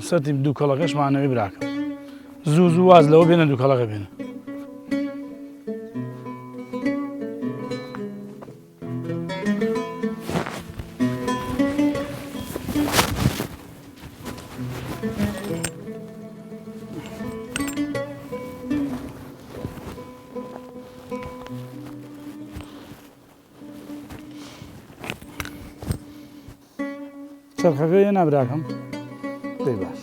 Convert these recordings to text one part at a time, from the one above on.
سەری دوو کەڵەکەشمانەوەی براکەم زوو زوو واز لەوە بێنە دوو کەڵەکە بێنە چرخەکە هێنا براکەم دەی باش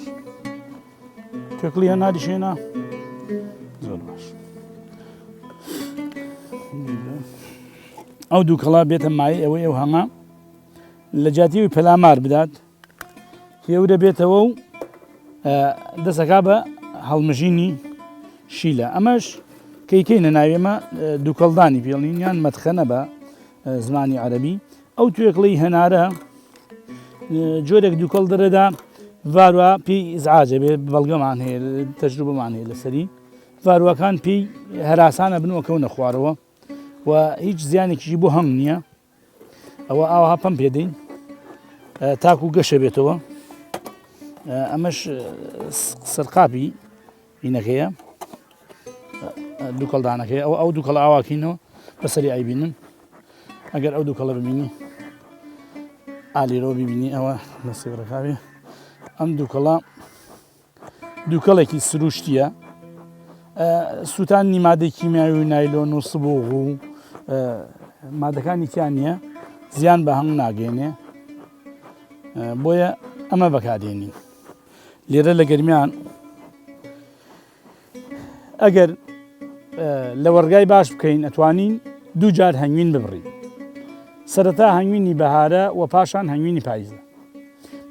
تێکڵی هێنا دیشێنا زۆر باش ئەو دوو کەڵا بێتە مای ئەوەی ئەو هەمە لە جاتیوی پەلامار بدات هێورە بێتەوە و دەسەکا بە هەڵمژینی شیلە ئەمەش کەیکەینە ناوێمە دووکەڵدانی پێڵین یان مەتخەنە بە زمانی عەرەبی ئەو توێکڵی هەنارە جۆرێک دووکەڵ دەرەدا ڤاروە پێی ئیزعاجە بێ بەڵگەمان هەیە تەجروبەمان هەیە لەسەری ڤاروەکان پێی هەراسانە بنەوە کەونە خوارەوە و هیچ زیانێکیشی بۆ هەم نییە ئەوە ئاوها پەم پێدەین تاکو گەشە بێتەوە ئەمەش سەرقاپی ئینەکەیە دووکەڵدانەکەی ئەو دووکەڵ ئاواکەینەوە بەسەری ئایبینن ئەگەر ئەو دووکەڵە ببینی ئالیرۆ ببینی ئەوە لە سێبرەکاوێ ئەم دووکەڵێکی سروشتیە سووتانی مادەی کیمیاوی و نایلۆن و سبوغ و مادەکانی تیان نییە زیان بە هەموو ناگەێنێ بۆیە ئەمە بەکاردێنی لێرە لە گەرمیان ئەگەر لە وەرگای باش بکەین ئەتوانین دوو جار هەنگوین ببڕین سەرەتا هەنگوینی بەهارە و پاشان هەنگوینی پاییزە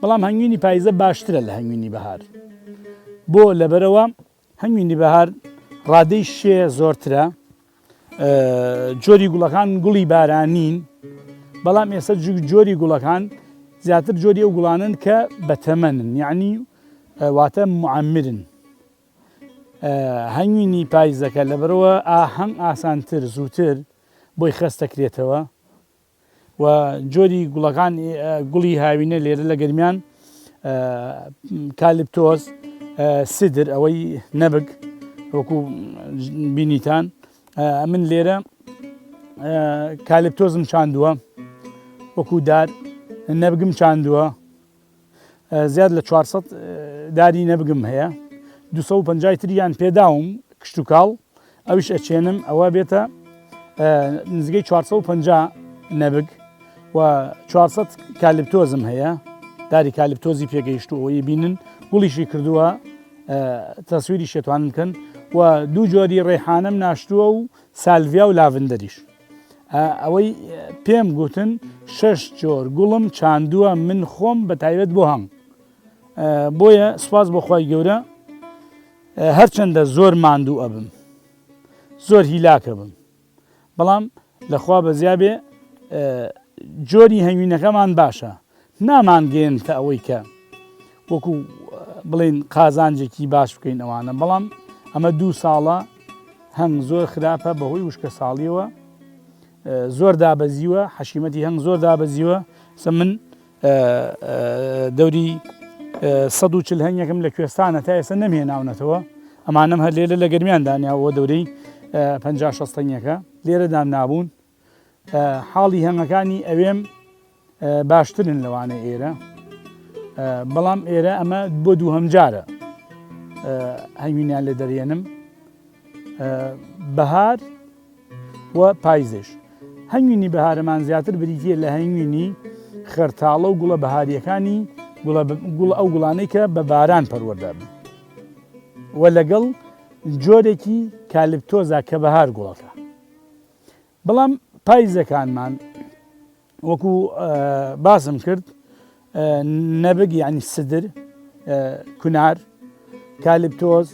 بەڵام هەنگوینی پاییزە باشترە لە هەنگوینی بەهار بۆ لەبەرەوە هەنگوینی بەهار ڕادەی شێ زۆرترە جۆری گوڵەکان گوڵی بارانین بەڵام ئێستا جۆری گوڵەکان زیاتر جۆری ئەو گوڵانن کە بەتەمەنن یعنی واتە معەمرن هەنگوینی پاییزەکە لەبەرەوە ئاهەنگ ئاسانتر زووتر بۆی خەستەکرێتەوە و جۆری گوڵەکان گوڵی هاوینە لێرە لە گەرمیان کالیپتۆز سدر ئەوەی نەبگ وەکو بینیتان من لێرە کالیپتۆزم چاندووە وەکو دار نەبگم چاندووە زیاد لە 400 داری نەبگم هەیە 250 تریان پێداوم کشت و کاڵ ئەویش ئەچێنم ئەوە بێتە نزگەی 450 نەبگ و 400 کالیپتۆزم هەیە داری کالیپتۆزی پێگەیشتوەوەی بینن گوڵیشی کردووە تەسویری شێتوان بکەن و دوو جۆری ڕێحانەم ناشتووە و سالڤیا و لاڤندەریش ئەوەی پێم گوتن 6 جۆر گوڵم چاندووە من خۆم بە تایبەت بۆ هەنگ بۆیە سوپاس بۆ خی گەورە هەرچەندە زۆر ماندوو ئەبم زۆر هیلاکە بم بەڵام لەخوا بەزیابێ جۆری هەنگوینەکەمان باشە نامانگەێن کە ئەوەی کە وەکو بڵێن قازانجێکی باش بکەین ئەوانە بەڵام ئەمە 2 ساڵە هەنگ زۆر خراپە بەهۆی وشکە ساڵیەوە زۆر دابەزیوە حەشیمەتی هەنگ زۆر دابەزیوە من دەوری 140 هەنگێکم لە کوێستانە تا ئێستا نەمهێناونەتەوە ئەمانەم هەر لێرە لە گەرمیان دانیاوە دەورەی 50-60 هەنگێکە لێرەدان نابوون حاڵی هەنگەکانی ئەوێم باشترن لەوانە ئێرە بەڵام ئێرە ئەمە بۆ دووهەم جارە هەنگوینیان لێ دەرێنم بەهار و پاییزش هەنگوینی بەهارەمان زیاتر بریتە لە هەنگوینی خەرتاڵە و گوڵە بەهاریەکانی گوڵ ئەو گوڵانەی کە بە باران پەروەردە بن و لەگەڵ جۆرێکی کالیپتۆزا کە بەهار گوڵەکە بەڵام پاییزەکانمان وەکو باسم کرد نەبگ یعنی سدر کونار کالیپتۆز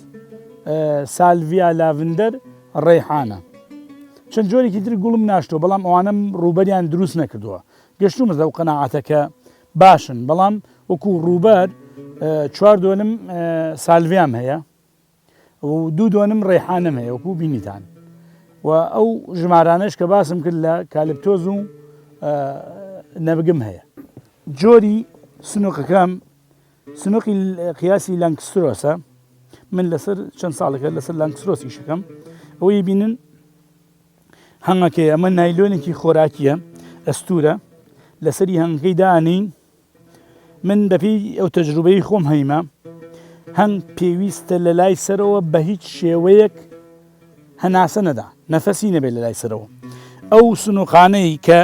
سالڤیا لاڤندەر ڕێحانە چەند جۆرێکی تر گوڵم ناشتووە بەڵام ئەوانم ڕووبەریان دروست نەکردووە گەشتومە ئەو قەناعەتەکە باشن بەڵام وەکو ڕووبەر 4 دۆنم سالڤیام هەیە و 2 دۆنم ڕێحانم هەیە وەکو بینیتان و ئەو ژمارانش کە باسم کرد لە کالیپتۆز و نەبگم هەیە جۆری سنووقەکەم سنووقی قیاسی لانکسترۆسە من لەسەر چەند ساڵێکە لەسەر لانکسترۆسی شەکەم ئەوەی بینن هەنگەکەی ئەمە نایلۆنێکی خۆراکیە ئەستورە لەسەری هەنگەکەی دانین من بەپێی ئەو تەجروبەی خۆم هەیمە هەنگ پێویستە لە لای سەرەوە بە هیچ شێوەیەک هەناسە نەدا نەفەسی نەبێت لە لای سەرەوە ئەو سنووقانەی کە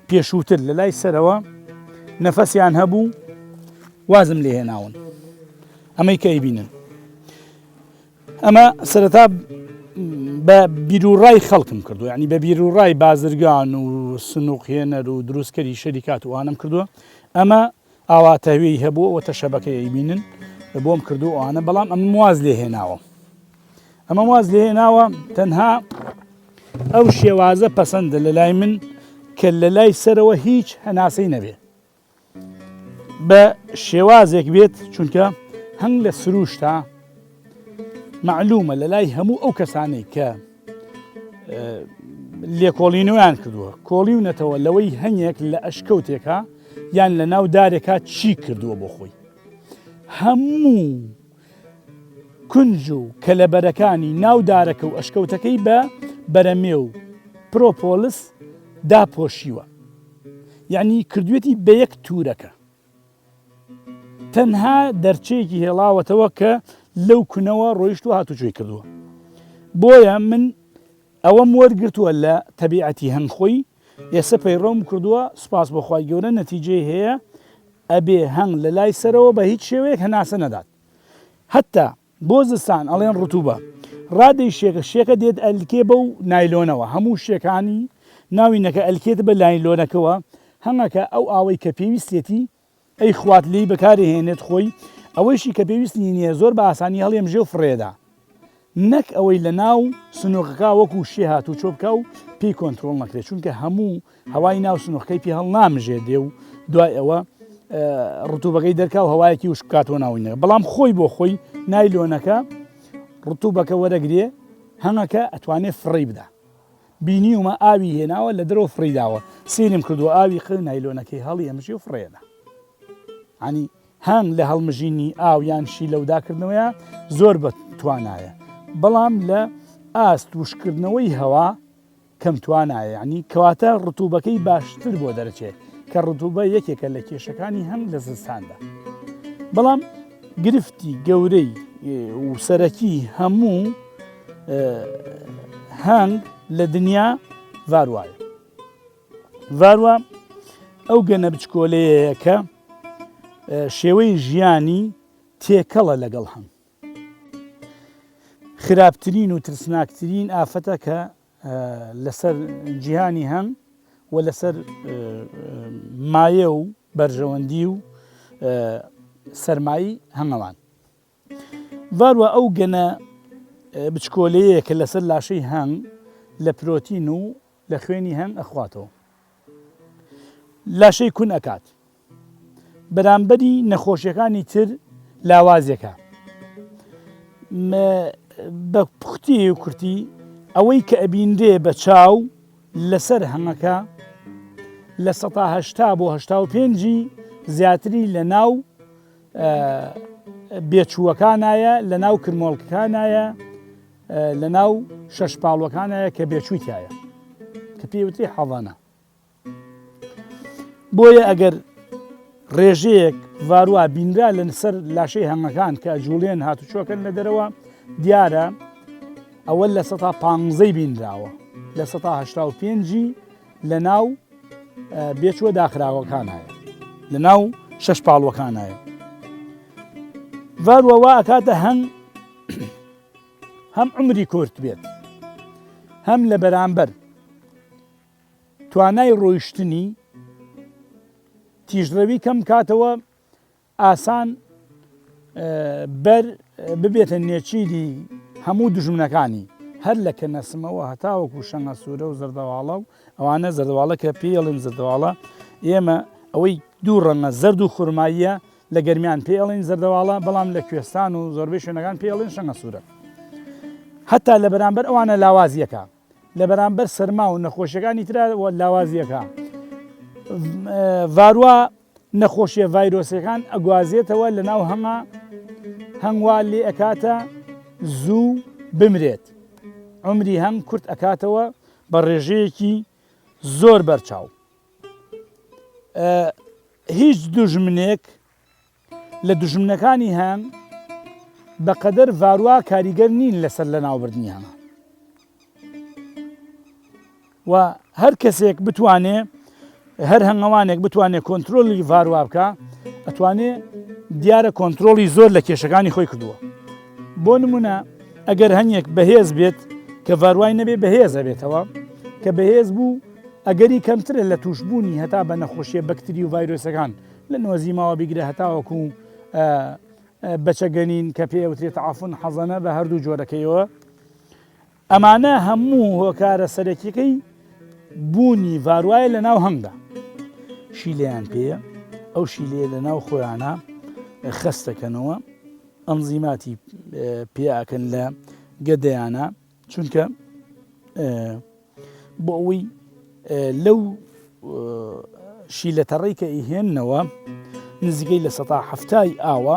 پێشووتر لە لای سەرەوە نەفەسیان هەبوو وازم لێ هێناون ئەمەی کە ئەیبینن ئەمە سەرەتا بە بیرروڕای خەڵکم کردووە ینی بە بیرروڕای بازرگان و سنووقهێنەر و دروستکەری شەریکات و ئانم کردووە ئەمە ئاواتەوێی هەبوو ئەوەتە شەبەکەی ئەیبینن بۆم کردو ئەوانە بەڵام ئەم واز لێ هێناوە ئەمە واز لێ هێناوە تەنها ئەو شێوازە پەسەندە لە لای من کە لە لای سەرەوە هیچ هەناسەی نەبێ بە شێوازێک بێت چونکە هەنگ لە سروشتا معلومە لە لای هەموو ئەو کەسانەی کە لێکۆڵینەوەیان کردووە کۆڵیونەتەوە لەوەی هەنگێک لە ئەشکەوتێکە یان لە ناو دارێکا چی کردووە بۆ خۆی هەموو کونج و کەلەبەرەکانی ناو دارەکە و ئەشکەوتەکەی بە بەرەمێ و پرۆپۆلس داپۆشیوە یعنی کردوێتی بە یەک توورەکە تەنها دەرچەیەکی هێڵاوەتەوە کە لەو کونەوە ڕۆیشت و هاتوچۆی کردووە بۆیە من ئەوەم وەرگرتووە لە تەبیعەتی هەنگخۆی ئێستا پەیڕۆم کردووە سوپاس بۆ خی گەورە نەتیجەی هەیە ئەبێ هەنگ لە لای سەرەوە بە هیچ شێوەیەک هەناسە نەدات حتا بۆ زستان ئەڵێن ڕوتوبە ڕادەی شێکە دێت ئەلکێ بەو نایلۆنەوە هەموو شێکانی ناوینەکە ئەلکێت بە نایلۆنەکەەوە هەنگەکە ئەو ئاوەی کە پێویستێتی ئەی خوات لی بەکارهێنێت خۆی ئەوەیشی کە پێویستی نییە زۆر بە ئاسانی هەڵێمژێ و فڕێدا نەک ئەوەی لە ناو سنووقەکە وەکو شێ هات و چۆبکە و پێی کۆنتترۆل نەکرێت چونکە هەموو هەوای ناو سنووقەکەی پێ هەڵ نامژێ دێ و دوای ئەوە ڕتوبەکەی دەرکا و هەوایەکی وش بکاتەوە ناوینەکە بەڵام خۆی بۆ خۆی نایلۆنەکە ڕتوبەکە وەرەگرێ هەنگەکە ئەتوانێت فڕی بدا بینیومە ئاوی هێناوە لە دەرەوە فڕیداوە سێنم کردووە ئاوی خل نایلۆنەکەی هەڵی ئەمژی و فڕێدا عنی هەنگ لە هەڵمژینی ئاو یان شی لەوداکردنەوەیە زۆر بە توانایە بەڵام لە ئاست وشکردنەوەی هەوا کەم توانایە ینی کەواتە ڕتوبەکەی باشتر بۆ دەرەچێت کە ڕتوبە یەکێکە لە کێشەکانی هەنگ لە زستاندا بەڵام گرفتی گەورەی و سەرەکی هەموو هەنگ لە دنیا ڤاروایە ڤاروە ئەو گەنە بچکۆلەیەیە کە شێوەی ژیانی تێکەڵە لەگەڵ هەنگ خراپترین و ترسناکترین ئافەتە کە لەسەر جیهانی هەنگ و لەسەر مایە و بەرژەوەندی و سەرمایی هەنگەوان ڤاروە ئەو گەنە بچکۆلەیە کە لەسەر لاشەی هەنگ لە پرۆتین و لە خوێنی هەنگ ئەخواتەوە لاشەی کون ئەکات بەرامبەری نەخۆشیەکانی تر لاوازێکە بە پوختی و کورتی ئەوەی کە ئەبیندێ بە چاو لەسەر هەنگەکە لە 1970 بۆ 85 زیاتری لە ناو بێچووەکانایە لە ناو کرمۆڵکەکانایە لە ناو شەشپاڵوەکانایە کە بێچوویتایە کە پێوتری حەڤانە بۆیە ئەگەر ڕێژەیەک ڤاروە بینرا لەسەر لاشەی هەنگەکان کە ئەجوڵێن هاتوچۆکەن لە دەرەوە دیارە ئەوە لە 15 بینراوە لە 1985 لە ناو بێچووە داخراوەکانایە لە ناو شەشپاڵوەکانایە ڤاروەوە ئەکاتە هەنگ هەم عمری کورت بێت هەم لە بەرامبەر توانای ڕۆیشتنی تیژڕەوی کەم کاتەوە ئاسان بەر ببێتە نێچیری هەموو دژمنەکانی هەر لە کەنەسمەوە هەتاوەکو شەنگە سوورە و زەردەواڵە و ئەوانە زەردەواڵە کە پێڵێن زەردەواڵە ئێمە ئەوەی دوو ڕەنگە زەرد و خورماییە لە گەرمیان پێڵێن زەردەواڵە بەڵام لە کوێستان و زۆربەی شوێنەکان پێڵێن شەنگە سوورە هەتا لە بەرامبەر ئەوانە لاوازیەکە لە بەرامبەر سەرما و نەخۆشیەکانی ترەوە لاوازیەکە ڤاروە نەخۆشیە ڤایرۆسەکان ئەگوازێتەوە لە ناو هەنگوا لێ ئەکاتە زوو بمرێت عمری هەنگ کورت ئەکاتەوە بە ڕێژەیەکی زۆر بەرچاو هیچ دوژمنێک لە دوژمنەکانی هەنگ بەقەدەر ڤارووا کاریگەر نین لەسەر لە ناوبردنی هەمە و هەر کەسێک بتوانێ هەر هەنگەوانێک بتوانێت کۆنتترۆلی ڤارووا بکە ئەتوانێت دیارە کۆنتترۆلی زۆر لە کێشەکانی خۆی کردووە بۆ نمونە ئەگەر هەنیەک بەهێز بێت کە ڤاروای نەبێ بەهێزە بێتەوە کە بەهێز بوو ئەگەری کەمترە لە تووشبوونی هەتا بە نەخۆشیە بەکتری و ڤایرۆسەکان لە نوۆزیماوە بیگرە هەتاوەکو بەچەگەنین کە پێوترێت تعافن حەزەنە بە هەردوو جۆرەکەیەوە ئەمانە هەموو هۆکارە سەرەکیەکەی بوونی ڤاروایە لە ناو هەنگدا شیلەیان پێیە ئەو شیلەیە لە ناو خۆیانە خەستەکەنەوە ئەنزیماتی پێیاکەن لە گەدەیانە چونکە بۆ ئەوەی لەو شیلەتەڕی کە ئیهێننەوە نزیکەی لە ١٧٠ ئاوە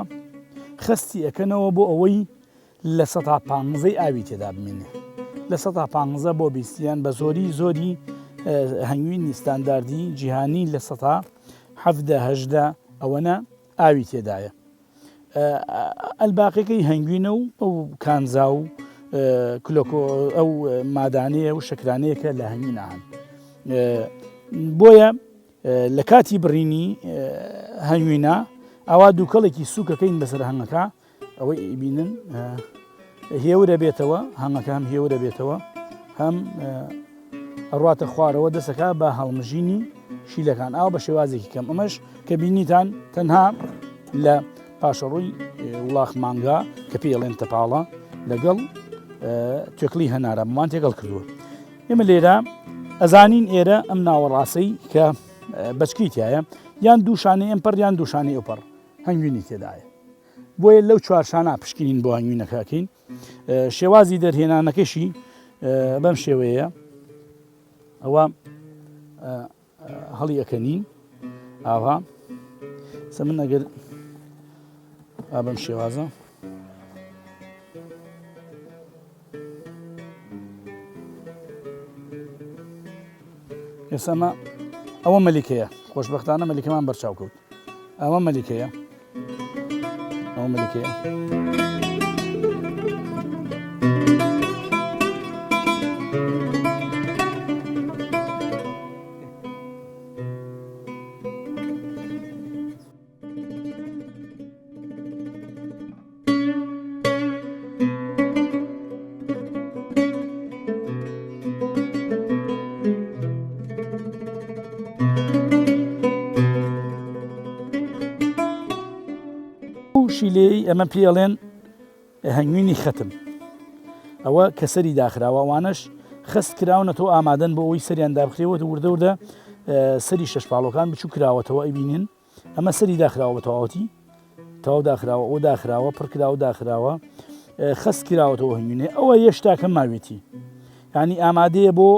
خەستی ئەەکەنەوە بۆ ئەوەی لە ١٥ ئاوی تێدا بمێنێ لە ١٥ بۆ 20یان بە زۆری هەنگوینی ستانداردی جیهانی لە ١٧-٨ ئەوەنە ئاوی تێدایە ئەلباقیەکەی هەنگوینە و ئەو کانزا و ئەو مادانەیە و شەکرانەیەکە لە هەنگوینەهان بۆیە لە کاتی بڕینی هەنگوینە ئەوا دووکەڵێکی سووکەکەین بەسەر هەنگەکە ئەوەی ئیبینن هێورە بێتەوە هەنگەکە هەم هێورە بێتەوە هەم ئەڕاتە خوارەوە دەسەکە بە هەڵمژینی شیلەکان ئاو بە شێوازێکی کەم ئەمەش کە بینیتان تەنها لە پاشەڕووی وڵاخ مانگا کە پێڵێن تەپاڵە لەگەڵ توێکڵی هەنارەمان تێگەڵ کردووە ئێمە لێرە ئەزانین ئێرە ئەم ناوەڕاستەی کە بەچکی تایە یان دووشانەی ئەمپەر یان دووشانەی ئۆپەر هەنگوینی تێدایە بۆیە لەو چوارشانە پشکنین بۆ هەنگوینەکەکەین شێوازی دەرهێنانەکەشی بەم شێوەیە ئەوە هەڵی ئەەکەنین ئاها سە من ئەگەر بەم شێوازە ئێسەمە ئەوە مەلیکەیە خۆشبەختانە مەلیکەمان بەرچاو کەوت ئەوە مەلیکەیە ئەوە مەلیکەیە شیلەی ئەمە پێڵێن هەنگوینی ختم ئەوە کە سەری داخراوە ئەوانش خست کراونەتەوە ئامادەن بۆ ئەوەی سەریان دابخرێەوە وردە سەری شەشپاڵۆکان بچوو کراوەتەوە ئەبینین ئەمە سەری داخراوە بە تەواوەتی تەواو داخراوە ئەو داخراوە پڕکراوە داخراوە خست کراوەتەوە هەنگوینێ ئەوە یەشتاکە ماوێتی یعنی ئامادەیە بۆ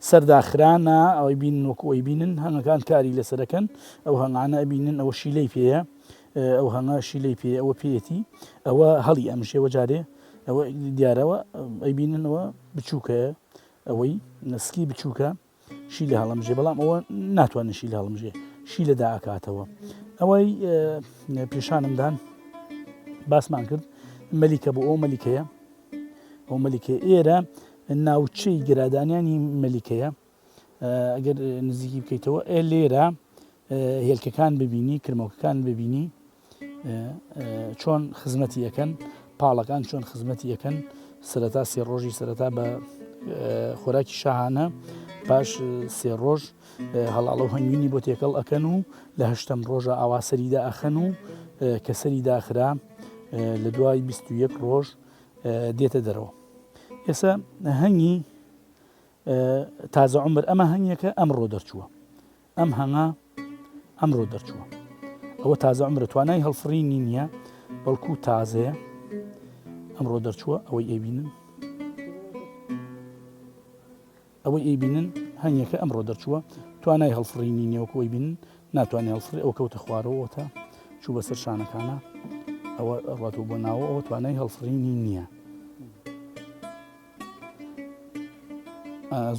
سەرداخرانە ئەوەی بینن وەکو ئەوی بینن هەنگەکان کاری لەسەرەکەن ئەو هەنگانە ئەبینن ئەوە شیلەی پێەیە ئەو هەنگا شیلەی پێ ئەوە پێەتی ئەوە هەڵی ئەمشێوە جارێ ئەوە دیارەوە ئەیبیننەوە بچووکەیە ئەوەی نسکی بچووکە شی لە هەڵەمژێ بەڵام ئەوە ناتوانێت شی لە هەڵمژێ شی لەدا ئاکاتەوە ئەوەی پێشانمدان باسمان کرد مەلیکە بۆ ئەو مەلیکەیە ئەو مەلیکە ئێرە ناوچەی گرادانیانی مەلیکەیە ئەگەر نزیکی بکەیتەوە لێرە هێلکەکان ببینی کرمەوەکەکان ببینی چۆن خزمەتی یەکەن پاڵەکان چۆن خزمەتی یەکەن سەرەتا سێ ڕۆژی سەرەتا بە خۆراکی شاهانە پاش سێ ڕۆژ هەڵاڵە و هەنگوینی بۆ تێکەڵ ئەکەن و لە هەشتم ڕۆژە ئاوا سەریدا ئەخەن و کە سەری داخرا لە دوای 21 ڕۆژ دێتە دەرەوە ئێستا هەنگی تازە عمر ئەمە هەنگێکە ئەمڕۆ دەرچووە ئەم هەنگا ئەمڕۆ دەرچووە ئەوە تازە عمرە توانای هەڵفڕینی نییە بەڵکو تازەیە ئەمڕۆ دەرچووە ئەوەی ئەیبینن هەنگێکە ئەمڕۆ دەرچووە توانای هەڵفڕینی نییەوەکو ئەی بینن ناتوانێت هەڵفڕێ ئەو کەوتە خوارەوەتە چوو بەسەر شانەکانە ئەوە ڕاتوو بۆ ناوە ئەوە توانای هەڵفڕینی نییە.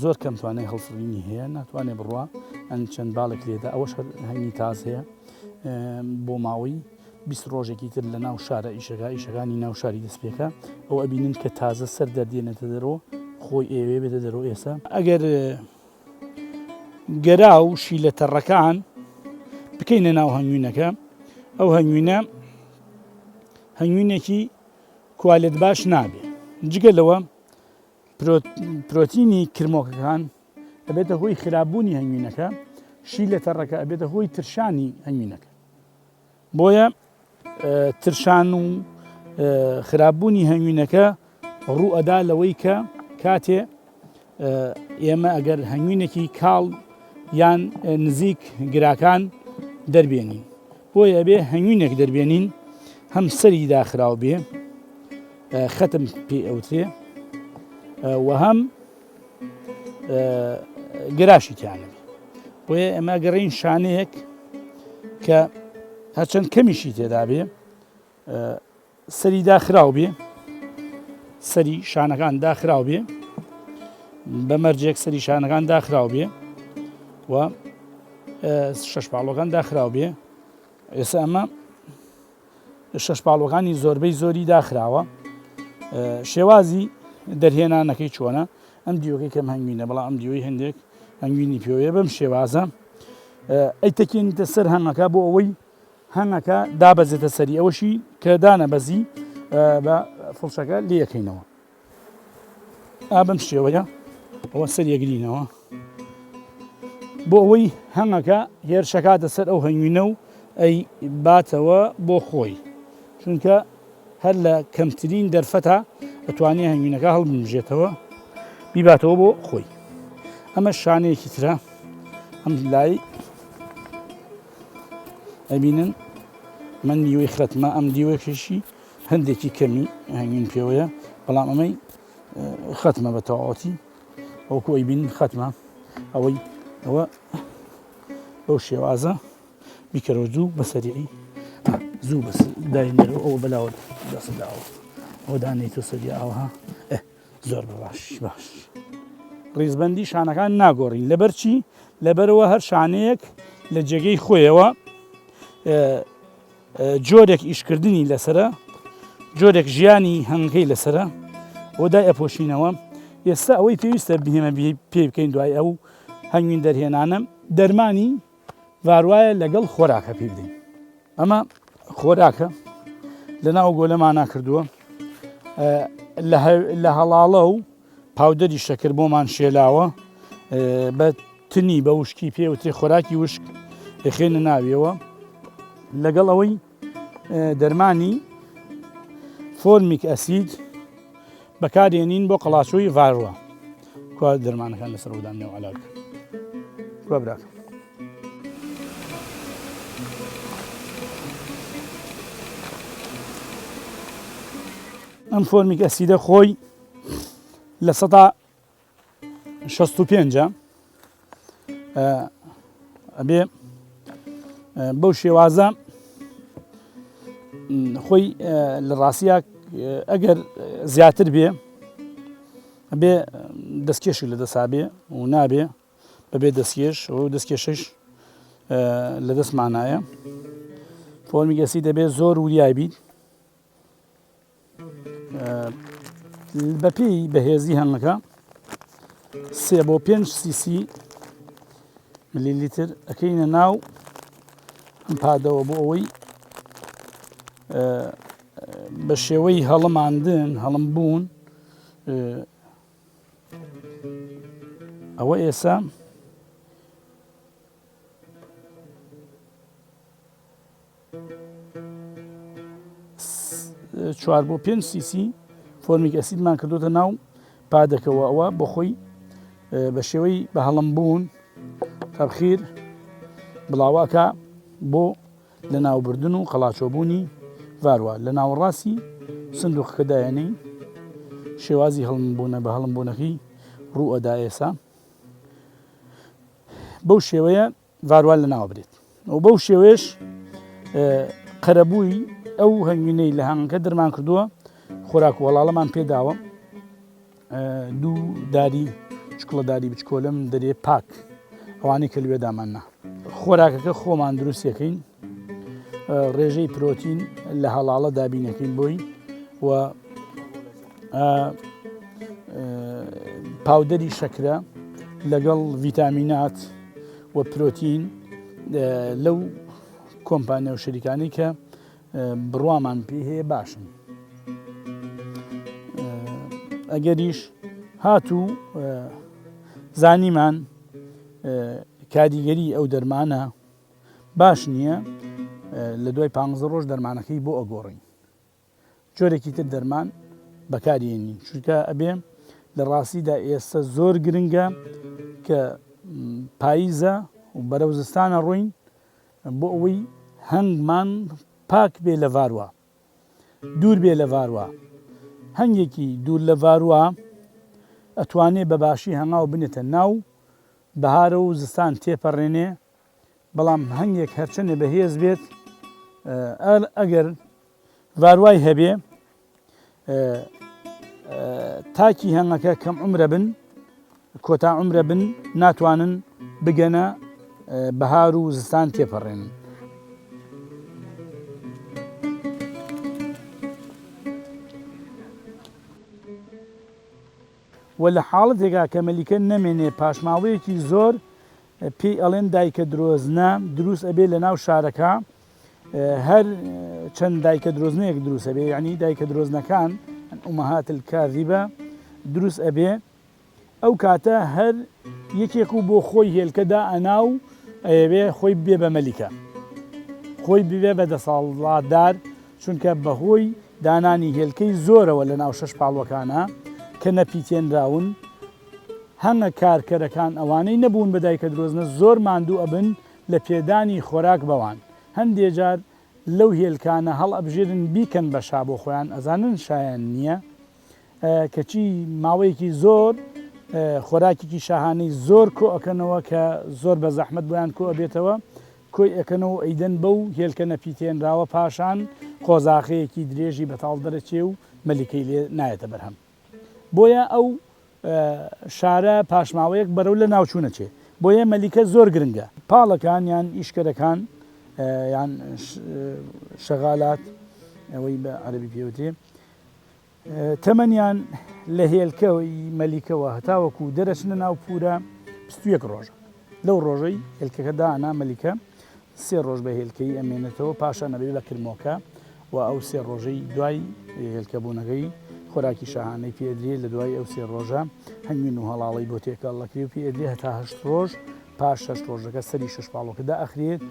زۆر کەم توانای هەڵفڕینی هەیە ناتوانێت بڕوا ئەن چەند باڵێک لێدا ئەوەش هەنگی تاز هەیە بۆ ماوەی 20 ڕۆژێکی تر لە ناو شارە ئیشەکانی ناو شاری دەستپێکە ئەو ئەبینن کە تازە سەر دەردێنێتە دەرەوە خۆی ئێوێ بێتە دەرەوە. ئێستا ئەگەر گەرا و شیلە تەڕەکان بکەینە ناو هەنگوینەکە ئەو هەنگوینێکی کوالێت باش نابێ جگە لەوە پرۆتینی کرمۆکەکان ئەبێتە هۆی خراببوونی هەنگوینەکە شیلە تەڕەکە ئەبێتە هۆی ترشانی هەنگوینەکە بۆیە ترشان و خراببوونی هەنگوینەکە ڕوو ئەدا لەوەی کە کاتێ ئێمە ئەگەر هەنگوینێکی کاڵ یان نزیک گراکان دەربێنین بۆیە بێ هەنگوینێک دەربێنین هەم سەری داخراو بێ خەتم پێ ئەوترێ و هەم گراشی تیانە بێ بۆیە ئەمە گەڕین شانەیەک کە هەرچەند کەمیشی تێدا بێ سەری داخراو بێ سەری شانەکان داخراو بێ بە مەرجێک سەری شانەکان داخراو بێ و شەشپاڵۆکان داخراو بێ. ئێستا ئەمە شەشپاڵۆکانی زۆربەی زۆری داخراوە شێوازی دەرهێنانەکەی چۆنە ئەم دیۆکەی کەم هەنگوینە بەڵام ئەم دیۆی هەندێک هەنگوینی پێوەیە بەم شێوازە ئەیتەکێنیتە سەر هەنگەکە بۆ ئەوەی هەنگەکە دابەزێتە سەری ئەوەشی کە دانەبەزی بە فڵشەکە لێ یەکەینەوە بەم شێوەیە ئەوە سەریەگرینەوە بۆ ئەوەی هەنگەکە هێرشەکاتە سەر ئەو هەنگوینە و ئەی باتەوە بۆ خۆی چونکە هەر لە کەمترین دەرفەتە ئەتوانێت هەنگوینەکە هەڵبژێتەوە بیباتەوە بۆ خۆی. ئەمە شانەیەکی ترە ئەم لای ئەبینن من دیوەی خەتمە ئەم دیوەکەشی هەندێکی کەمی هەنگوین پێوەیە بەڵام ئەمەی خەتمە بە تەواوەتی ئەوکو ئەیبین خەتمە ئەوەی ئەوە بەو شێوازە بیکەرەوە زوو بەسەریعی زوو بەس داینەرەوە ئەوە بەلاوە دەسەداوە ئەوە دانێتۆ سەری ئاوها زۆر باش ڕیزبەندی شانەکان ناگۆڕین لەبەرچی لەبەرەوە هەر شانەیەک لە جێگەی خۆیەوە جۆرێک ئیشکردنی لەسرە جۆرێک ژیانی هەنگەکەی لەسرە ئەوە دای ئەپۆشینەوە. ئێستا ئەوەی پێویستە بهێمە پێ بکەین دوای ئەو هەنگوین دەرهێنانە دەرمانی ڤاروایە لەگەڵ خۆراکە پێ بدەین. ئەمە خۆراکە لە ناو گۆلەمانە کردووە لە هەڵاڵە و پاودەری شەکر بۆمان شێلاوە بە تنی بە وشکی پێوترێ خۆراکی وشک دەخێنە ناویەوە لەگەڵ ئەوەی دەرمانی فۆرمیک ئەسید بەکارێنین بۆ قەڵاچۆی ڤاروە کوا دەرمانەکان لەسەر ودانەوە علاکە کوا براکە. ئەم فۆرمیک ئەسیدە خۆی لە 165 ئەبێ بەو شێوازە خۆی لە ڕاستیە ئەگەر زیاتر بێ ئەبێ دەستکێشی لە دەسا بێ و نابێ بەبێ دەستکێش و دەستکێشش لە دەستمانایە فۆرمیک ئەسید دەبێت زۆر وریای بیت بەپێی بەهێزی هەنگەکە 3 بۆ 5 سیسی ملیلیتر ئەکەینە ناو ئەم پادەوە بۆ ئەوەی بە شێوەی هەڵەماندن هەڵمبوون ئەوە ئێستا 4 بۆ 5 سیسی فۆرمیک ئەسیدمان کردوتە ناو پادەکەەوە ئەوە بۆ خۆی بە شێوەی بە هەڵمبوون تەبخیر بڵاوەکە بۆ لە ناوبردن و قەڵاچۆبوونی ڤاروە لە ناوەڕاستی سندوقەکەدایەنەی شێوازی هەڵمبوونە بە هەڵمبوونەکەی ڕوو ئەدا ئێسا بەو شێوەیە ڤاروە لە ناوە برێت. و بەو شێوەیەش قەرەبووی ئەو هەنگوینەی لە هەنگەکە دەرمان کردووە خۆراک وەڵاڵەمان پێداوە دوو داری چکڵەداری بچکۆلم دەرێ پاک ئەوانەی کە لێ داماننا خۆراکەکە خۆمان دروستەکەین ڕێژەی پرۆتین لە هەڵاڵە دابینەکەین بۆی و پاودەری شەکرە لەگەڵ ڤیتامینات و پرۆتین لەو کۆمپانیا و شەریکانەی کە بڕوامان پێ هەیە باشن ئەگەریش هاتوو زانیمان کاریگەری ئەو دەرمانە باش نییە لە دوای 15 ڕۆژ دەرمانەکەی بۆ ئەگۆڕین جۆرێکی تر دەرمان بەکارێنین چونکە ئەبێ لە ڕاستیدا ئێستا زۆر گرنگە کە پاییزە و بەرەو زستانە ڕووین بۆ ئەوەی هەنگمان پاک بێ لە ڤاروە دوور بێ لە ڤاروە هەنگێکی دوور لە ڤاروە ئەتوانێ بەباشی هەنگاو بنێتە ناو بەهارە و زستان تێپەڕێنێ بەڵام هەنگێک هەرچەنێ بەهێز بێت ئەگەر ڤاروای هەبێ تاکی هەنگەکە کەم عومرە بن کۆتا عومرە بن ناتوانن بگەنە بەهار و زستان تێپەڕێنن و لە حاڵەتێکا کە مەلیکە نەمێنێ پاشماوەیەکی زۆر پێی ئەڵێن دایکە درۆزنە دروست ئەبێ لە ناو شارەکە هەر چەند دایکە درۆزنەیەک دروست ئەبێ یعنی دایکە درۆزنەکان ئومەهات الکاذیبە دروست ئەبێ ئەو کاتە هەر یەکێک و بۆ خۆی هێلکەدا ئەناو ئەوێ خۆی بێ بە مەلیکە خۆی ببێ بە دەسەڵاتدار چونکە بەهۆی دانانی هێلکەی زۆرەوە لە ناو شەش پاڵوەکانە کە نەپیتێنراون هەمە کارکەرەکان ئەوانەی نەبوون بە دایکە درۆزنە زۆر ماندوو ئەبن لە پێدانی خۆراک بەوان هەندێک جار لەو هێلکانە هەڵ ئەبژێرن بیکەن بەشا بۆ خۆیان ئەزانن شایان نییە کەچی ماوەیەکی زۆر خۆراکێکی شاهانەی زۆر کۆ ئەەکەنەوە کە زۆر بە زەحمەت بۆیان کۆ ئەبێتەوە کۆی ئەەکەنەوە ئەیدەن بەو هێلکە نەپیتێنراوە پاشان قۆزاخەیەکی درێژی بەتاڵ دەرەچێ و مەلیکەی لێ نایەتە بەرهەم بۆیە ئەو شارە پاشماوەیەک بەرەو لە ناوچوونەچێ بۆیە مەلیکە زۆر گرنگە پاڵەکان یان ئیشکەرەکان یان شەغالات ئەوەی بە عەرەبی پێوتێ تەمەنیان لە هێلکەوەی مەلیکەوە هەتاوەکو دەرەچنە ناو پورە 21 ڕۆژە لەو ڕۆژەی هێلکەکە دانا مەلیکە 3 ڕۆژ بە هێلکەی ئەمێنێتەوە پاشان ئەبێ بە کرمۆکە و ئەو 3 ڕۆژەی دوای هێلکەبوونەکەی خۆراکی شاهانەی پێدرێ لە دوای ئەو 3 ڕۆژە هەنگوین و هەڵاڵی بۆ تێکەڵەکری و پێدرێ هەتا 8 ڕۆژ پاش 6 ڕۆژەکە سەری شش پاڵۆکەدا ئەخرێت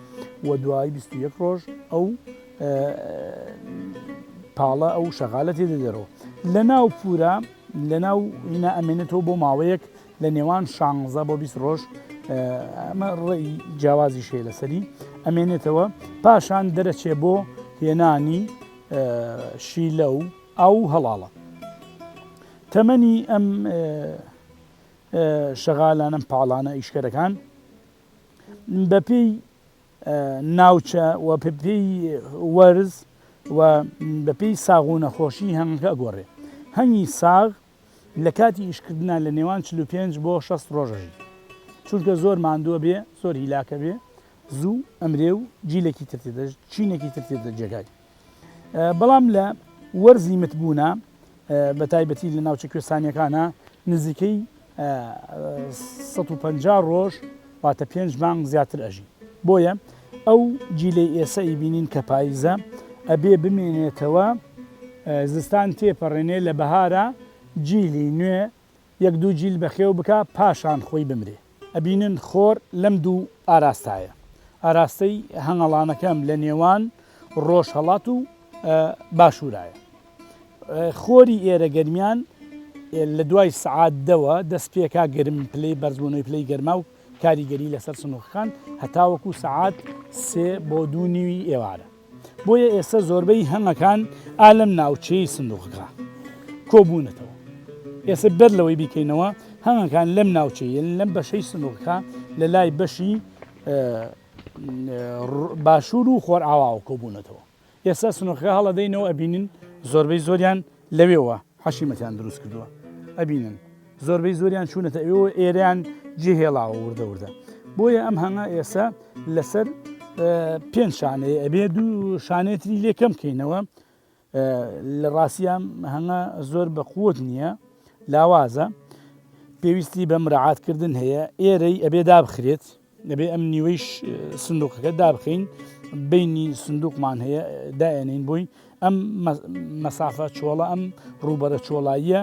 و دوای 21 ڕۆژ ئەو پاڵە ئەو شەغالە تێدە دەرەوە لە ناو پورە لە ناو هینا ئەمێنێتەوە بۆ ماوەیەک لە نێوان 16 بۆ 20 ڕۆژ ئەمە ڕێی جیاوازی شێ لەسەری ئەمێنێتەوە پاشان دەرەچێ بۆ هێنانی شیلە و ئەو هەڵاڵە تەمەنی ئەم شەغالانە پاڵانە ئیشکەرەکان بەپێی ناوچە و پێی وەرز و بەپێی ساغ و نەخۆشی هەنگەکە ئەگۆڕێ هەنگی ساغ لە کاتی ئیشکردنا لە نێوان 45 بۆ 6 ڕۆژەژی چونکە زۆر ماندووە بێ زۆر هیلاکە بێ زوو ئەمرێ و جیلێکی ترتێدە چینێکی ترتێدە جێگای بەڵام لە وەرزی متبوونە بە تایبەتی لە ناوچە کوێستانیەکانە نزیکەی 150 ڕۆژ واتە 5 مانگ زیاتر ئەژی بۆیە ئەو جیلەی ئێسەی بینین کە پاییزە ئەبێ بمێنێتەوە زستان تێپەڕێنێ لە بەهارە جیلی نوێ 1-2 جیل بەخێو بکە پاشان خۆی بمرێ ئەبینن خۆر لەم دوو ئاراستایە ئاراستەی هەنگەڵانەکەم لە نێوان ڕۆژهەڵات و باشوورایە خۆری ئێرە گەرمیان لە دوای سعات دەوە دەست پێکا گەرم پلەی بەرزبوونەوەی پلەی گەرما و کاریگەری لەسەر سنووخەکان هەتاوەکو سعات 3 بۆ 2 نیوی ئێوارە بۆیە ئێستا زۆربەی هەنگەکان ئالەم ناوچەی سندوقەکە کۆبوونەتەوە ئێستا بەر لەوەی بیکەینەوە هەنگەکان لەم ناوچەیە لەم بەشەی سندوقەکە لە لای بەشی باشوور و خۆر ئاوا کۆبوونەتەوە. ئێستا سنوورەکە هەڵەدەینەوە ئەبینن زۆربەی زۆریان لەوێەوە حەشیمەتیان دروست کردووە ئەبینن زۆربەی زۆریان چوونەتە ئێوە ئێرەیان جێهێڵاوە وردە وردە بۆیە ئەم هەنگا ئێستا لەسەر 5 شانەیە ئەبێ 2 شانێتری لێکەم بکەینەوە لە ڕاستیان هەنگا زۆر بە قووت نییە لاوازە پێویستی بە مراعاتکردن هەیە ئێرەی ئەبێ دابخرێت دەبێ ئەم نیوەی سندوقەکە دابخین بینی سندوقمان هەیە دائێنین بووی ئەم مەسافە چۆڵە ئەم ڕوبەرە چۆڵاییە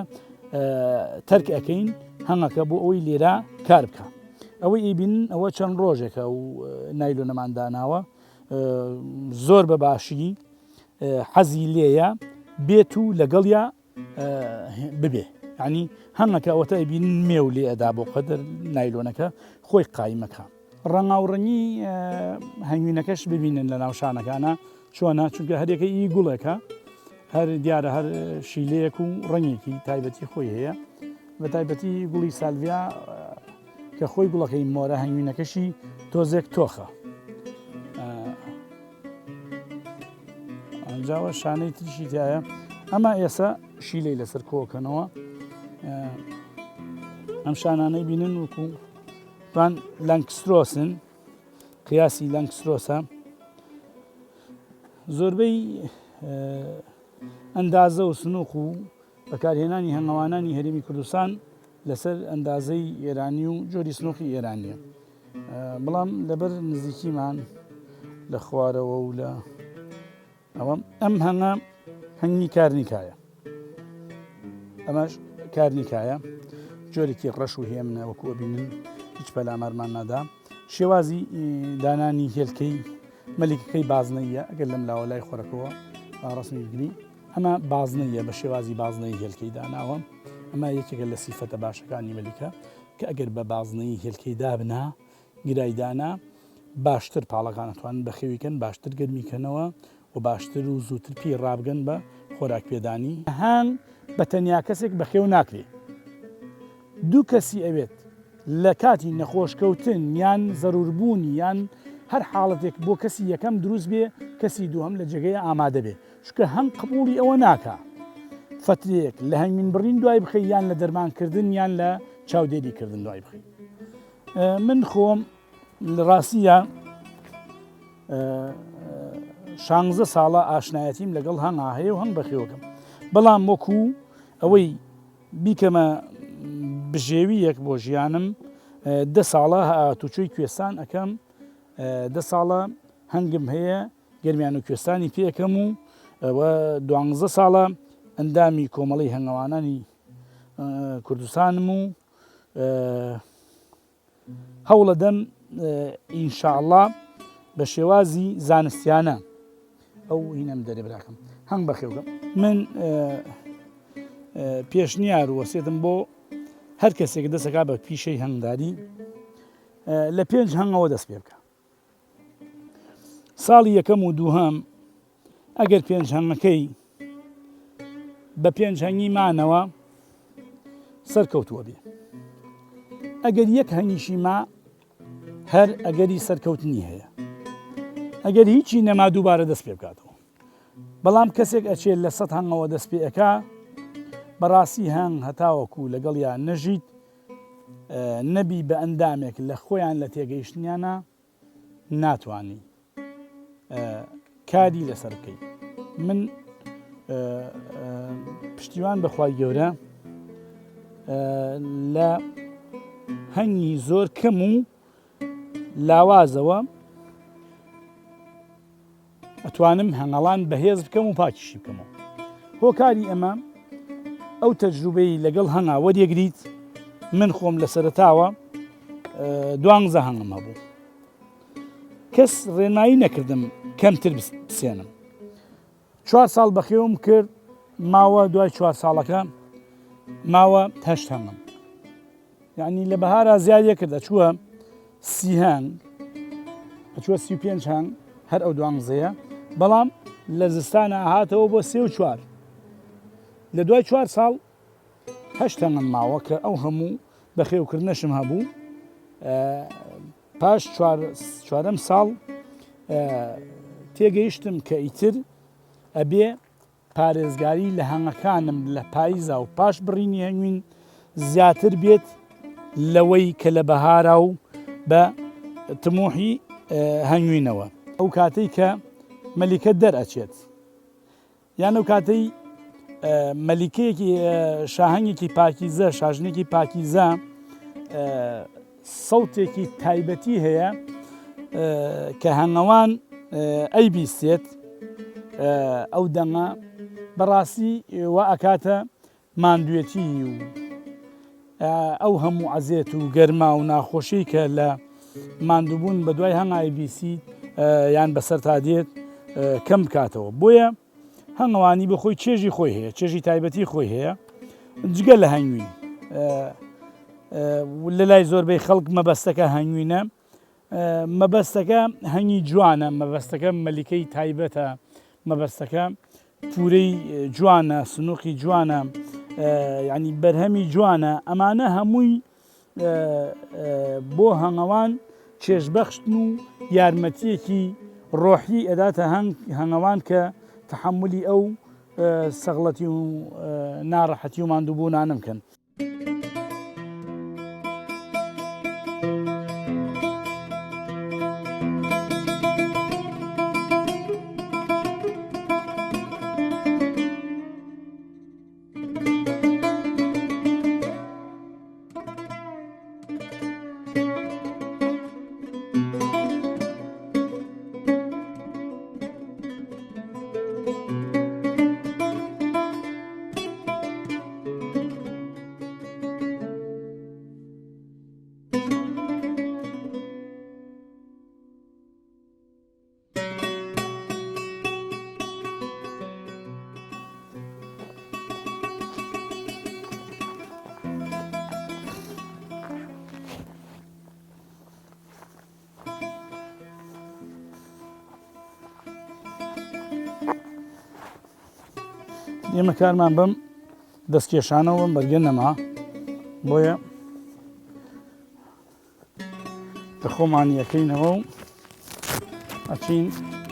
تەرک ئەەکەین هەنگەکە بۆ ئەوەی لێرە کار بکە ئەوەی ئیبینن ئەوە چەند ڕۆژێکە و نایلۆنەمان داناوە زۆر بە باشی حەزی لێیە بێت و لەگەڵیا ببێ ینی هەنگەکە ئەوەتە ئەبینن مێو لێ ئەدا بۆ قەدر نایلۆنەکە خۆی قایمەکە ڕەنگاوڕەنی هەنگوینەکەش ببینن لە ناوشانەکانە چۆنە چونکە هەرێکە ئی گوڵێکە هەر دیارە هەر شیلەیەک و ڕەنگێکی تایبەتی خۆی هەیە بە تایبەتی گوڵی سالڤیا کە خۆی گوڵەکەی مۆرە هەنگوینەکەشی تۆزێک تۆخە ئەنجاوە شانەی تریشی تایە ئەمە ئێستا شیلەی لەسەر کۆکەنەوە ئەم شانانەی بینن وکو توان لانکسترۆسن قیاسی لانکسترۆسە زۆربەی ئەندازە و سنووق و بەکارهێنانی هەنگاوانانی هەرێمی کوردستان لەسەر ئەندازەی ئێرانی و جۆری سنووقی ئێرانیە بەڵام لەبەر نزیکیمان لە خوارەوە و لە ئەوە ئەم هەنگا هەنگی کارنیکایە ئەمەش کارنیکایە جۆرێکی ڕەش و هێمنە وەکووە بینن هیچ پەلامەرمان نادا شێوازی دانانی هێلکەی مەلیکەکەی بازنەیە ئەگەر لەم لاوە لای خۆرەکەەوە ڕسمی بگری ئەمە بازنەیە بە شێوازی بازنەی هێلکەی داناوە ئەمە یەکێکە لە سیفەتە باشەکانی مەلیکە کە ئەگەر بە بازنەی هێلکەی دابنا گرایدانا باشتر پاڵەکانەتوانن بەخێویکەن باشتر گەرمیکەنەوە و باشتر و زووتر پێی ڕابگەن بە خۆراک پێدانی هەنگ بە تەنیا کەسێک بەخێو ناکرێ دوو کەسی ئەوێت لە کاتی نەخۆشکەوتن یان زەروربوونی یان هەر حاڵەتێک بۆ کەسی یەکەم دروست بێ کەسی دووەم لە جێگەی ئامادە بێ چکە هەنگ قبوڵی ئەوە ناکە فترێک لە هەنگین بڕین دوای بخەی یان لە دەرمانکردن یان لە چاودێریکردن دوای بخەی من خۆم لە ڕاستیە 16 ساڵە ئاشنایەتیم لەگەڵ هەنگا هەیە و هەنگ بەخێوەکەم بەڵام وەکو ئەوەی بیکەمە بژێویەک بۆ ژیانم 10 ساڵە تووچۆی کوێستان ئەەکەم 10 ساڵە هەنگم هەیە گەرمیان و کوێستانی پێەکەم و ئەوە 12 ساڵە ئەندامی کۆمەڵی هەنگاوانانی کوردستانم و هەوڵە دەم ئینشاءڵڵا بە شێوازی زانستیانە ئەو هینەم دەرێ براکەم هەنگ بەخێوکەم من پێشنیار وەسێتم بۆ هەر کەسێک دەسەکا بە پیشەی هەنگداری لە 5 هەنگەوە دەست پێ بکە ساڵی یەکەم و دووهەم ئەگەر 5 هەنگەکەی بە 5 هەنگی مانەوە سەرکەوتووە بێ ئەگەر یەک هەنگیشی ما هەر ئەگەری سەرکەوتنی هەیە ئەگەر هیچی نەما دووبارە دەست پێ بکاتەوە بەڵام کەسێک ئەچێت لە 100 هەنگەوە دەست پێ ئەکا بەڕاستی هەنگ هەتاوەکو لەگەڵیان نەژیت نەبی بە ئەندامێک لە خۆیان لە تێگەیشتنیانە ناتوانی کاری لەسەر بکەیت من پشتیوان بەخوای گەورە لە هەنگی زۆر کەم و لاوازەوە ئەتوانم هەنگەڵان بەهێز بکەم و پاکیشی بکەمەوە هۆکاری ئەمە ئەو تەجروبەی لەگەڵ هەنگا وەریەگریت من خۆم لە سەرەتاوە 12 هەنگم هەبوو کەس ڕێنایی نەکردم کەمتر بسێنم 4 ساڵ بەخێوم کرد ماوە دوای 4 ساڵەکە ماوە 8 هەنگم یعنی لە بەهارە زیادە کرد ئەچووە 30 هەنگ ئەچووە 35 هەنگ هەر ئەو 12ەیە بەڵام لە زستانە هاتەوە بۆ 3 و 4 لە دوای 4 ساڵ 8 هەنگم ماوە کە ئەو هەموو بەخێوکردنەشم هەبوو پاش چوارەم ساڵ تێگەیشتم کە ئیتر ئەبێ پارێزگاری لە هەنگەکانم لە پاییزا و پاش بڕینی هەنگوین زیاتر بێت لەوەی کە لە بەهارا و بە تموحی هەنگوینەوە ئەو کاتەی کە مەلیکە دەرئەچێت یان ئەو کاتەی مەلیکەیەکی شاهەنگێکی پاکیزە شاژنێکی پاکیزە سەوتێکی تایبەتی هەیە کە هەنگەوان ئەی بیستێت ئەو دەمە بەڕاستی وا ئەکاتە ماندوێتی و ئەو هەموو عەزێت و گەرما و ناخۆشی کە لە ماندووبوون بە دوای هەنگای بیسی یان بەسەر تا دێت کەم بکاتەوە بۆیە هەنگەوانی بە خۆی چێژی خۆی هەیە چێژی تایبەتی خۆی هەیە جگە لە هەنگوین لە لای زۆربەی خەڵک مەبەستەکە هەنگوینە مەبەستەکە هەنگی جوانە مەبەستەکە مەلیکەی تایبەتە مەبەستەکە پورەی جوانە سنووقی جوانە یعنی بەرهەمی جوانە ئەمانە هەمووی بۆ هەنگەوان چێژبەخشن و یارمەتیەکی ڕۆحی ئەداتە هەنگەوان کە تەحملی ئەو سەغڵەتی و ناڕەحەتی و ماندووبوونانە بکەن. ئێمە کارمان بەم دەستکێشانەوە بەرگە نەما بۆیە کە خۆمان یەکەینەوە و ئەچین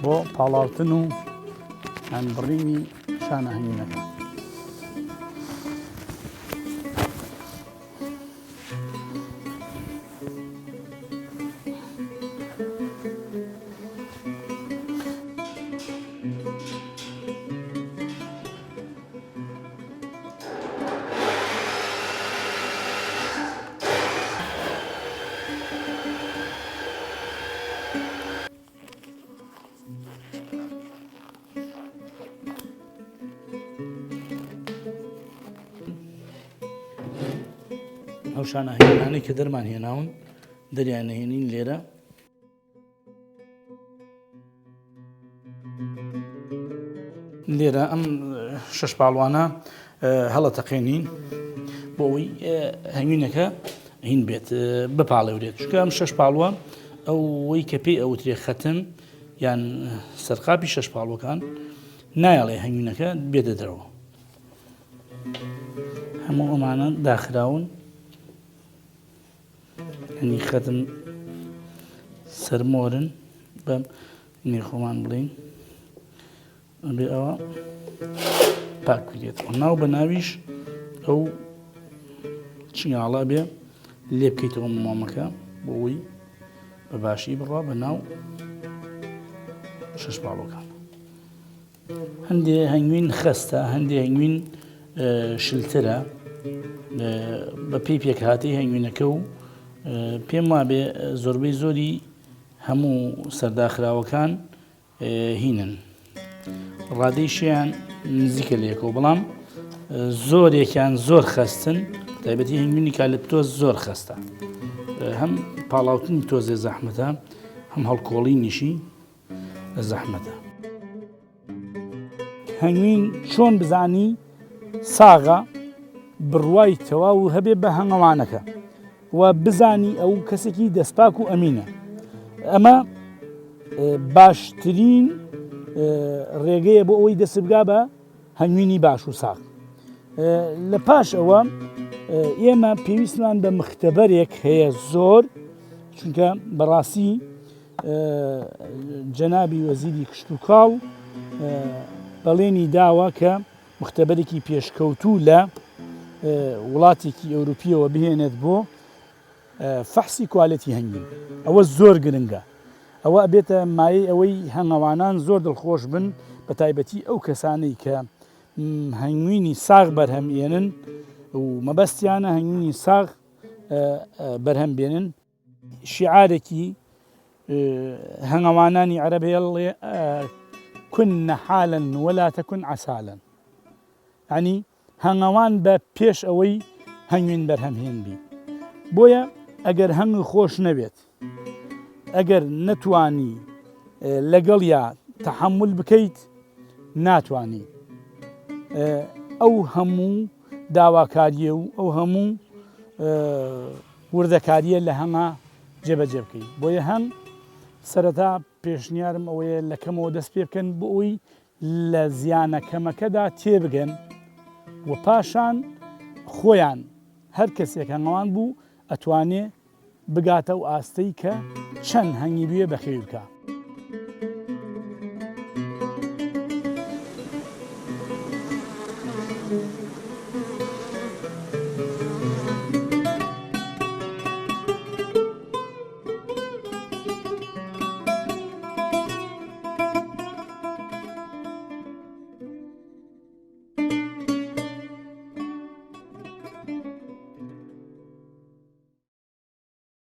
بۆ پاڵاوتن و بڕینی شانە هەنگوینەکە. ئەو شانەهێنانەی کە دەرمان هێناون دەریانەهێنین لێرە ئەم شەش پاڵوانە هەڵەتەقێنین بۆ ئەوەی هەنگوینەکە هین بێت بپاڵێورێت چونکە ئەم شەش پاڵوە ئەوەی کە پێی ئەوترێ خەتم یان سەرقاپی شەش پاڵوەکان نایەڵێ هەنگوینەکە بێتە دەرەوە هەموو ئەمانە داخراون ئەنی خەتم سەرمۆرن بەم نێخۆمان بڵین بێ ئەوە پاک بکرێتەوە ناو بە ناویش ئەو چنگاڵە بێ لێ بکەیتەوە مۆمەکە بۆ ئەوی بە باشی بڕوا بە ناو شەش پاڵۆکان. هەندێ هەنگوین خەستە هەندێ هەنگوین شلترە بە پێی پێکهاتی هەنگوینەکە و پێم وابێ زۆربەی زۆری هەموو سەرداخراوەکان هینن ڕادەیشیان نزیکە لەیەکەوە بەڵام زۆرێکیان زۆر خەستن تایبەتی هەنگوینی کالپتۆز زۆر خەستە هەم پاڵاوتنی تۆزێ زەحمەتە هەم هەڵکۆڵینیشی زەحمەتە. هەنگوین چۆن بزانی ساغە بڕوای تەواو هەبێ بە هەنگەوانەکە و بزانی ئەو کەسێکی دەستپاک و ئەمینە ئەمە باشترین ڕێگەیە بۆ ئەوەی دەست بگا بە هەنگوینی باش و ساغ. لە پاش ئەوە ئێمە پێویستمان بە مختەبەرێک هەیە زۆر چونکە بەڕاستی جەنابی وەزیری کشت و کاڵ بەڵێنی داوە کە مختبەرێکی پێشکەوتوو لە وڵاتێکی ئەوروپیەوە بهێنێت بۆ فەحسی کوالەتی هەنگین. ئەوە زۆر گرنگە، ئەوە ئەبێتە مایەی ئەوەی هەنگەوانان زۆر دڵخۆش بن، بە تایبەتی ئەو کەسانەی کە هەنگوینی ساغ بەرهەمێنن و مەبەستیانە هەنگوینی ساغ بەرهەمبێنن. شیعارێکی هەنگەوانانی عەرەب هێڵێ كن حالا ولا تكن عسالا، یعنی هەنگەوان بە پێش ئەوەی هەنگوین بەرهەمهێن بی. بۆیە ئەگەر هەنگ خۆش نەبێت، ئەگەر نەتوانی لەگەڵ یا تەحمل بکەیت، ناتوانی ئەو هەموو داواکاریە و ئەو هەموو وردەکاریە لە هەنگا جێبەجێ بکەیت. بۆیە هەنگ سەرەتا پێشنیارم ئەوەیە لە کەمەوە دەست پێ بکەن بۆ ئەوی لە زیانە کەمەکەدا تێبگەن و پاشان خۆیان هەر کەسێک هەنگەوان بوو ئەتوانێ بگاتە و ئاستەی کە چەند هەنگی بوێ بەخێر بکە.